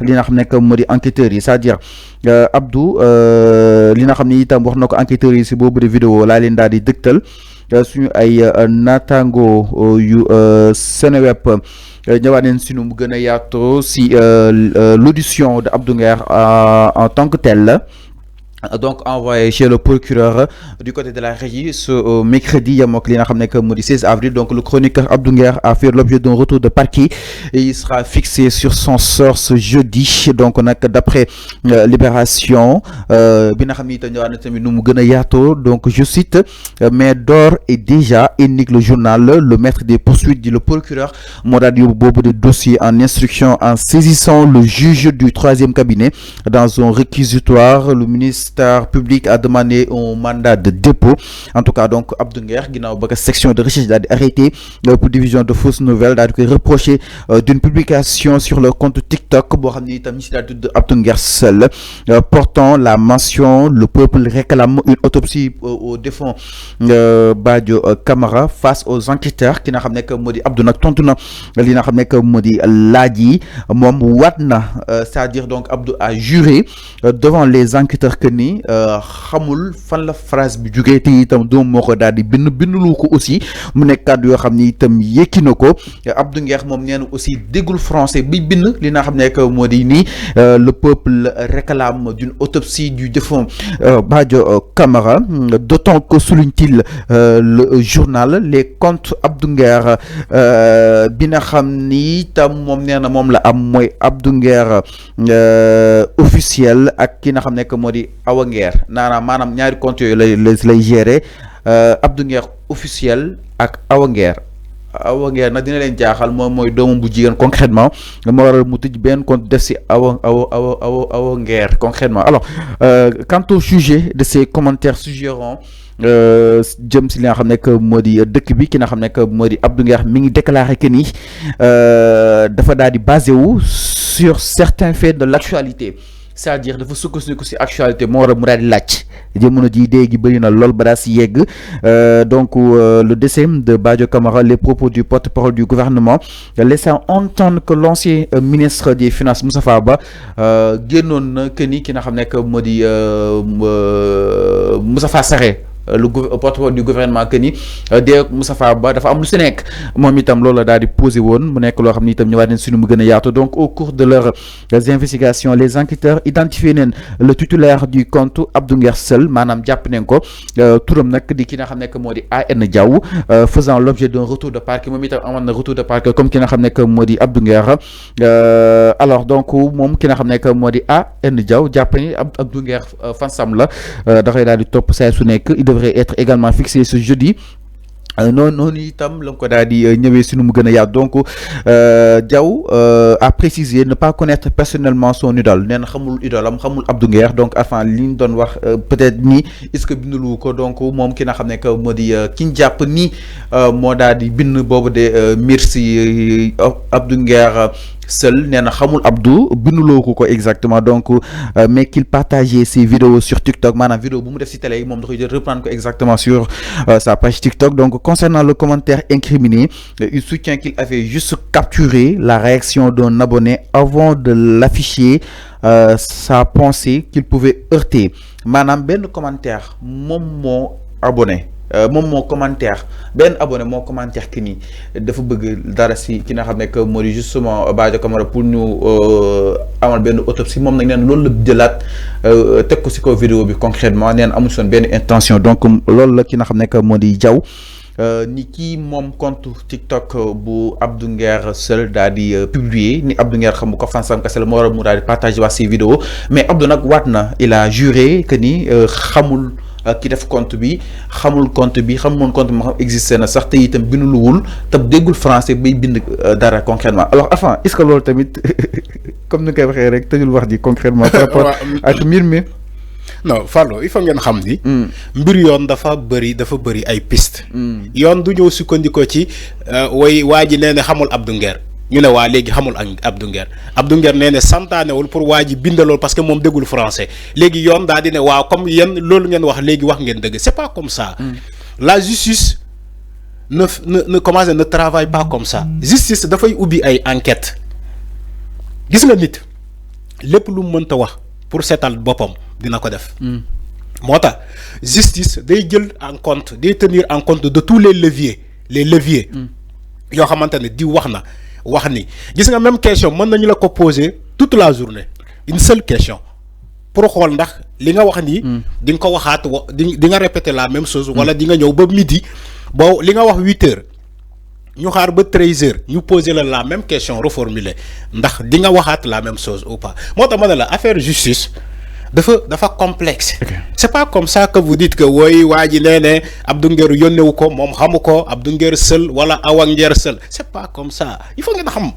li nga xam ne moo di enquêteurs yi c'est-à-dire Abdou li nga xam ne itam wax na ko enquêteurs yi si boobu de vidéo laa leen daal di dëgtal suñu ay naataango yu Seneweb ñëwaat neen si nu mu gën a yaatoo si l'audition de Abdou Nguer en tant que tel. Donc envoyé chez le procureur du côté de la régie ce mercredi yamook li nga xam ne que mu di 16 avril. Donc le chroniqueur Abdou Nguer a fait l'objet d'un retour de parquet et il sera fixé sur son sort ce jeudi. Donc nag d'après Libération bi nga xam ne itam ñëwaat na tamit nu mu gën a yaatoo. Donc je cite, mais d'or et déjà indique le journal, le maître des poursuites dit le procureur moo daal di yóbbu boobu de dossier en instruction en saisissant le juge du troisième cabinet dans un réquisitoire. Le ministre public a demandé un mandat de dépôt. En tout cas donc Abdou Nguer ginnaaw ba section de recherche daal di arrêté pour division de fausses nouvelles daal di koy reproché d'une publication sur le compte TikTok boo xam ne itam ñi si daal tudd Abdou Nguer seul portant la mention le peuple réclame une autopsie au défunt Badio Camara. Face aux enquêteurs ki nga xam ne que moo di Abdou nag tontu na li nga xam ne que moo di laaj yi moom waat na c'est-à-dire donc Abdou a juré devant les enquêteurs que ni xamul fan la phrase bi jugee te itam doom moo ko daal di bindulu ko aussi mu nekk kàddu yoo xam ni itam yekki na ko. Abdou Nguer moom nee na aussi déggul français bi bind li nga xam ne que moo di nii le peuple réclame d'une autopsie du défunt Badio Camara, d'autant que souligne-t-il le journal les comptes Abdou Nguer bi nga xam ni itam moom nee na moom la am mooy Abdou Nguer officiel ak ki nga xam ne que moo di Awa Nguer maanaam ñaari compte yooyu lay gérer Abdou Nguer officiel ak Awa Nguer. Awa Nguer nag dina leen jaaxal moom mooy doomam bu jigéen concrètement moo waral mu tëj benn compte def si Awa Nguer concrètement. Alors quant au sujet de ces commentaires suggérants jëm si li nga xam ne que moo di dëkk bi ki nga xam ne que moo di Abdou Nguer mi ngi déclaré que ni dafa daal di basé wu sur certains faits de l'actualité. C'est-à-dire dafa sukkandiku si actualité moo waral mu daal di laaj jamono ji dee gi bëri na lool ba daa si yegg. Donc le décès de Badio Camara, les propos du porte-parole du gouvernement laissant entendre que l'ancien ministre des finances Moustapha Ba génnoon na que ni ki nga xam ne que moo di Moustapha Sarré le porte-parole du gouvernement que ni dee Moustapha Ba dafa am lu si nekk moom itam loolu la daal di posé woon mu nekk loo xam ni itam ñëwaat nañ si nu mu gën a yaatu. Donc au cours de leurs investigations les enquêteurs identifié neen le titulaire du compte Abdou Nguer seul maanaam jàpp nañ ko turam nag di ki nga xam ne que moo di AN Diaw faisant l'objet d'un retour de parquet moom itam amoon na retour de parquet comme ki nga xam ne que moo di Abdou Nguer. Alors donc moom ki nga xam ne que moo di AN Diaw jàpp ni Abdou Nguer fansam la dafay daal di topp saa su nekk. Devrait être également fixé ce jeudi. noonu itam la ko daal di ñëwee si nu mu gën a yaatu. Donc Diaw a précisé ne pas connaître personnellement son idole nee na xamul idole am xamul Abdou Nguer. Donc enfin li ñu doon wax peut-être ni est-ce que bindulu ko donc moom ki nga xam ne que moo di ki ñu jàpp ni moo daal di bind boobu de merci Abdou Nguer seul nee na xamul Abdou binduloo ko exactement. Donc mais qu'il partageait ses vidéos sur TikTok maanaam vidéo bu mu def si télé yi moom da koy jël reprendre ko exactement sur sa page TikTok. Donc concernant le commentaire incriminé, il soutient qu'il avait juste capturé la réaction d'un abonné avant de l'afficher sa pensée qu'il pouvait heurter maanaam benn commentaire moom moo abonné moom moo commentaire benn abonné moo commentaire que ni dafa bëgg dara si ki nga xam ne que moo di justement Badio Camara pour ñu amal benn autopsie moom nag neen loolu la jëlaat teg ko si kaw vidéo bi concrètement neen amul soon benn intention. Donc loolu la ki nga xam ne que moo di Diaw ni kii moom compte TikTok bu Abdou Nguer seul daal di publier ni Abdou Nguer xam bu ko fansam kese la moo war a mu daal di partager waa ces vidéos. Mais Abdou nag waat na il a juré que ni xamul ki def compte bi xamul compte bi xamoon compte moo xam existé na sax te itam binduluwul te déggul français bay bind dara concrètement. Alors enfin est-ce que loolu tamit comme ni koy waxee rek tëjul wax ji concrètement par rapport ak mbir mi. non Fallou il faut ngeen xam ni. mbir yoon dafa bëri ay piste. yoon du ñëw sukkandikoo ci way waa ji nee na xamul Abdou Nguer ñu ne waa léegi xamul Abdou Nguer nee na santaanewul pour waa ji bindalool parce que moom déggul français léegi yoon daa di ne waaw comme yéen loolu ngeen wax léegi wax ngeen dëgg c'est pas comme ça. La justice ne travaille pas comme ça. Justice dafay ubbi ay enquête gis nga nit lépp lu mu mënta wax pour seetal boppam dina ko def. moo tax justice day jël en compte day tenir en compte de tous les leviers yoo xamante ne di wax ni gis nga même question mën nañu la ko poser toute la journée une seule question pour xool ndax li nga wax nii di nga ko waxaat di nga répéter la même chose wala di nga ñëw ba midi bo li nga wax 8 heures ñu xaar ba 13 heures ñu poser la même question reformuler ndax di nga waxaat la même chose ou pas moo tax ma ne la affaire justice dafa complexe. C'est pas comme ça que vous dites que woy waa ji nee ne Abdou Nguer yónnewu ko moom xamu ko Abdou Nguer seul wala Awa Nguer seul c'est pas comme ça il faut ngeen xam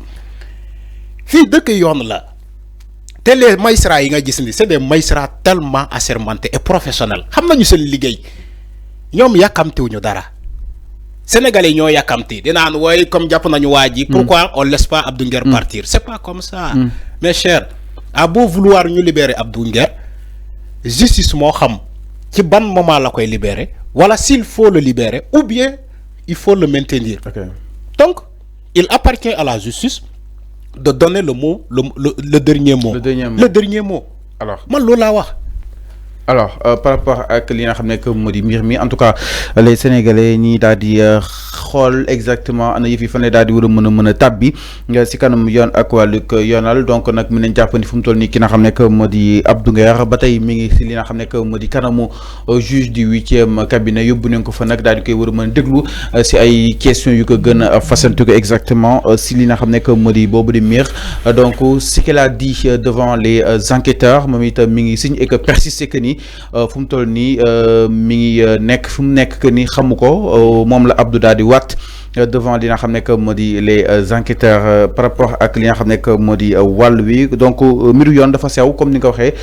fii dëkk yoon la te les magistrats yi nga gis ni c'est des magistrats tellement assermentés et professionnels xam nañu seen liggéey ñoom yàkkamtiwuñu dara Sénégalais ñoo yàkkamti dinaan woy comme jàpp nañu waa ji pourquoi on laisse pas Abdou Nguer partir c'est pas comme ça mes chers à beau vouloir ñu libérer Abdou Nguer justice moo xam ci ban moment la koy libérer wala s'il faut le libérer ou bien il faut le maintenir. Donc il appartient à la justice de donner le dernier mot. Le dernier mot. Alors man loolu laa wax. Alors par rapport ak li nga xam ne que moo di mbir mi en tout cas les sénégalais ñi daal di xool exactement ana yëf yi fan la daal di war a mën a tàbbi si kanam yoon ak wàllug yoonal donc nag mën nañ jàppandi fu mu toll nii ki nga xam ne que moo di Abdou Nguer ba tey mi ngi si li nga xam ne que moo di kanamu juge du 8e cabinet yóbbu nañ ko fa nag daal di koy war a mën a déglu si ay questions yu ko gën a fasantu ko exactement si li nga xam ne que moo di boobu di mbir donc ce qu'il a dit devant les enquêteurs moom itam mi ngi signe et que persiste que ni fu mu toll nii mi ngi nekk fu mu nekk que ni xamu ko moom la Abdou daal di waat devant li nga xam ne que moo di les enquêteurs par rapport ak li nga xam ne que moo di wàll wi donc mbiru yoon dafa sew comme ni nga ko waxee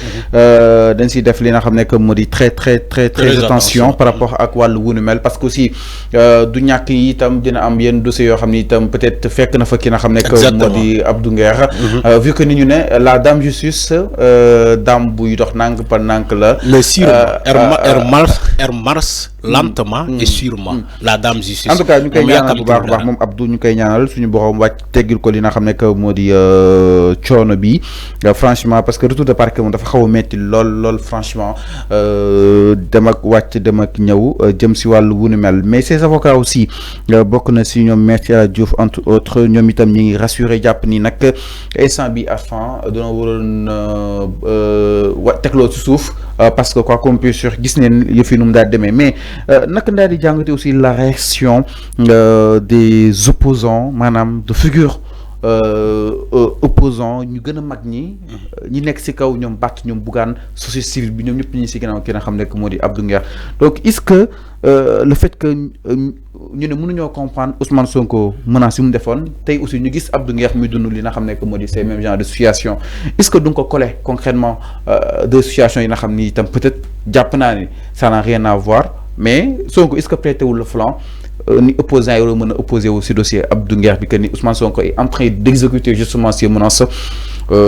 dañ siy def li nga xam ne que moo di très attention par rapport ak wàllu wu nu mel parce que aussi du ñàkk yi itam dina am yenn dossiers yoo xam ni itam peut-être fekk na fa ki nga xam ne que moo di Abdou Nguer vu que ni ñu ne la dame justice dame buy dox nànk pa nànk la mais sûrement elle marche lentement et sûrement la dame justice en tout cas ñu koy ñaanal bu baax moom Abdou ñu koy ñaanal suñu borom wàcc teggil ko li nga xam ne que moo di coono bi franchement parce que retour de parquet moom dafa xaw a metti lool franchement dem ak wàcc dem ak ñëw jëm si wàllu wu nu mel mais ces avocats aussi bokk na si ñoom Maître Diouf entre autres ñoom itam ñi ngi rassuré jàpp ni nag instant bi à fin dana waroon tegloo ci suuf parce que quoi qu'on puisse dire gis neen yëf yi nu mu daal demee mais naka daal di jàngate aussi la réaction des opposants maanaam de figure opposants ñu gën a mag ñi nekk ci kaw ñoom Barth ñoom Bougane société civile bi ñoom ñëpp ñu ci ginnaaw ki nga xam ne moo di Abdou Nguer donc est-ce que le fait que ñu ne mënuñoo comprendre Ousmane Sonko menace yu mu defoon tey aussi ñu gis Abdou Nguer muy dund li nga xam ne moo di ces mêmes genre de situation est-ce que du nga ko coller concrètement de situation yi nga xam ni itam peut-être jàpp naa ni ça n'a rien à voir mais Sonko est-ce que prêté wul le flanc ni opposants yi mën a opposé wu si dossier Abdou Nguer bi que ni Ousmane Sonko est en train d'exécuter justement ces menaces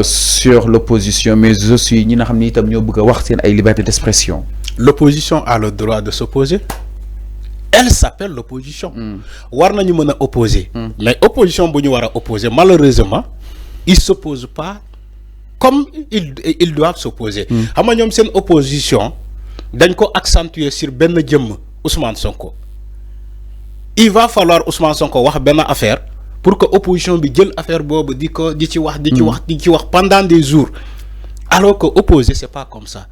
sur l'opposition mais aussi ñi nga xam ni itam ñoo bëgg a wax seen ay liberté d'expression. L'opposition a le droit de s'opposer. Elle s'appelle l'opposition. war nañu mën a opposer. mais opposition bu ñu war a opposer malheureusement ils s'opposent pas comme ils doivent s'opposer. xam nga ñoom seen opposition dañ ko accentuer sur benn jëmm Ousmane Sonko. Il va falloir Ousmane Sonko wax benn affaire pour que opposition bi jël affaire boobu di ci wax pendant des jours alors que opposer c'est pas comme ça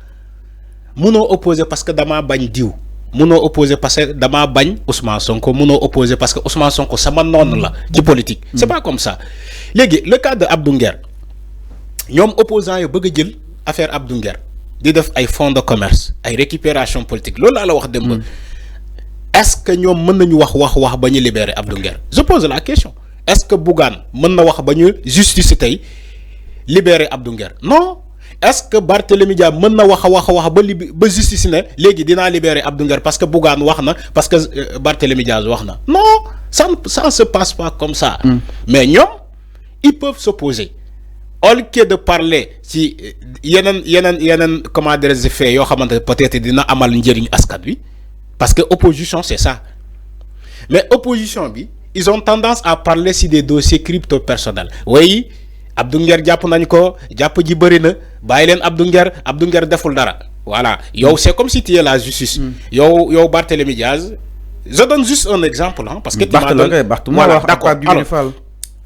munoo opposer parce que damaa bañ diw munoo opposer parce que damaa bañ Ousmane Sonko munoo opposer parce que Ousmane Sonko sama noonu la ci politique c'est pas comme ça léegi le cas de Abdou Nguer ñoom opposants yi bëgg a jël affaire Abdou Nguer di def ay fonds de commerce ay récupération politique loolu laa la wax démb. Est-ce que ñoom mën nañu wax ba ñu libérer Abdou Nguer je pose la question est-ce que Bougane mën na wax ba ñu justice tey libérer Abdou Nguer non est-ce que Barthélémy Dias mën na wax ba justice ne léegi dinaa libérer Abdou Nguer parce que Bougane wax na parce que Barthélémy Dias wax na non ça ne se passe pas comme ça. Mais ñoom ils peuvent s'opposer au lieu de parler ci yeneen comment dirais-je fait yoo xamante peut-être dina amal njëriñ askan wi. Parce que opposition c'est ça mais opposition bi ils ont tendance à parler si des dossiers crypto personnels oui Abdou Nguer jàpp nañ ko jàpp ji bëri na bàyyi leen Abdou Nguer deful dara voilà yow c'est comme si tu es la justice. yow Barthélémy Diaz je donne juste un exemple hein, parce que voilà d'accord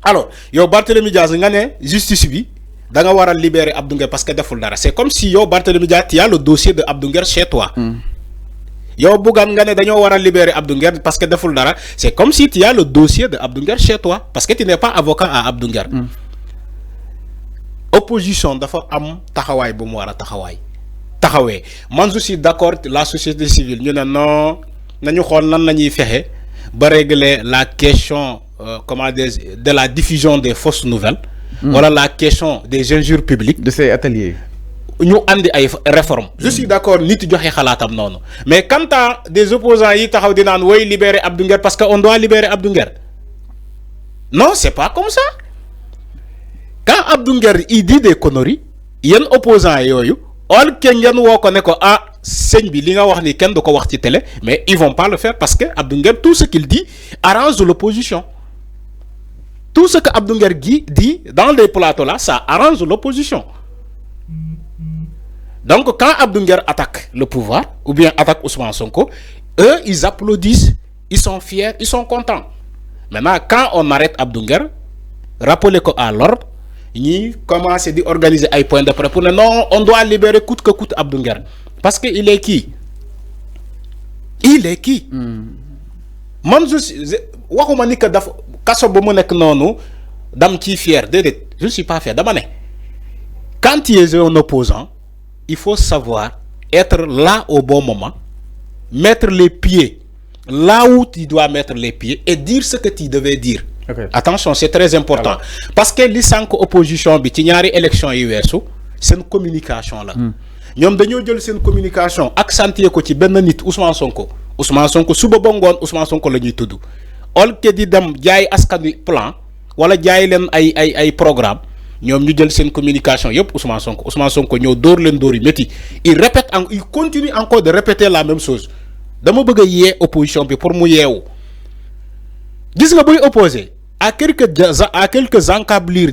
alors yow Barthélémy Diaz nga ne justice bi da nga war a libérer Abdou Nguer parce que deful dara c'est comme si yow Barthélémy Diaz tu as le dossier de Abdou Nguer chez toi. yow Bougane nga ne dañoo war a libérer Abdou Nguer parce que deful dara c'est comme si tu as le dossier de Abdou Nguer chez toi parce que tu n'es pas avocat à Abdou Nguer. Opposition dafa am taxawaay bu mu war a taxawee man je suis d'accord la société civile ñu ne non nañu xool nan la ñuy fexe ba régler la question comment dire de la diffusion des fausses nouvelles. Voilà la question des injures publiques. de ces ateliers. ñu andi ay réformes. Je suis d'accord nit joxe xalaatam noonu mais quant à des opposants yi taxaw di naan way libérer Abdou Nguer parce que on doit libérer Abdou Nguer non c'est pas comme ça quand Abdou Nguer il dit des conneries yéen opposants yooyu ol ke ngeen woo ko ne ko ah sëñ bi li nga wax ni kenn du ko wax ci télé mais ils vont pas le faire parce que Abdou Nguer tout ce qu'il dit arrange l'opposition. Tout ce que Abdou Nguer dit dans les plateaux là, ça arrange l'opposition. Donc quand Abdou Nguer attaque le pouvoir, ou bien attaque Ousmane Sonko, eux, ils applaudissent, ils sont fiers, ils sont contents. Maintenant, quand on arrête Abdou Nguer, rappelez qu'à l'ordre, ils commencent à organiser un point de près pour dire non, on doit libérer coûte que coûte Abdou Nguer. Parce qu'il est qui? Il est qui? Moi, waxuma ni que dafa kasso ba mu nek nonu dam ci fier dedet je ne suis pas fier dama ne quand tu es un opposant il faut savoir être là au bon moment mettre les pieds là où tu dois mettre les pieds et dire ce que tu devais dire. Okay. Attention, c'est très important. Alors, parce que li sank opposition bi ci ñaari élection yi wessu c'est une communication là. ñom dañu jël sen communication accentuer ko ci ben nit Ousmane Sonko suba ba ngoon Ousmane Sonko lañuy tuddu ol ke di dem jaay askan plan wala jaay leen ay programme ñoom ñu jël seen communication yëpp Ousmane Sonko ñëw dóor leen dóor yi métti il continue encore de répéter la même chose dama bëgg a yee opposition bi pour mu yeewu gis nga buy opposé à quelques encablures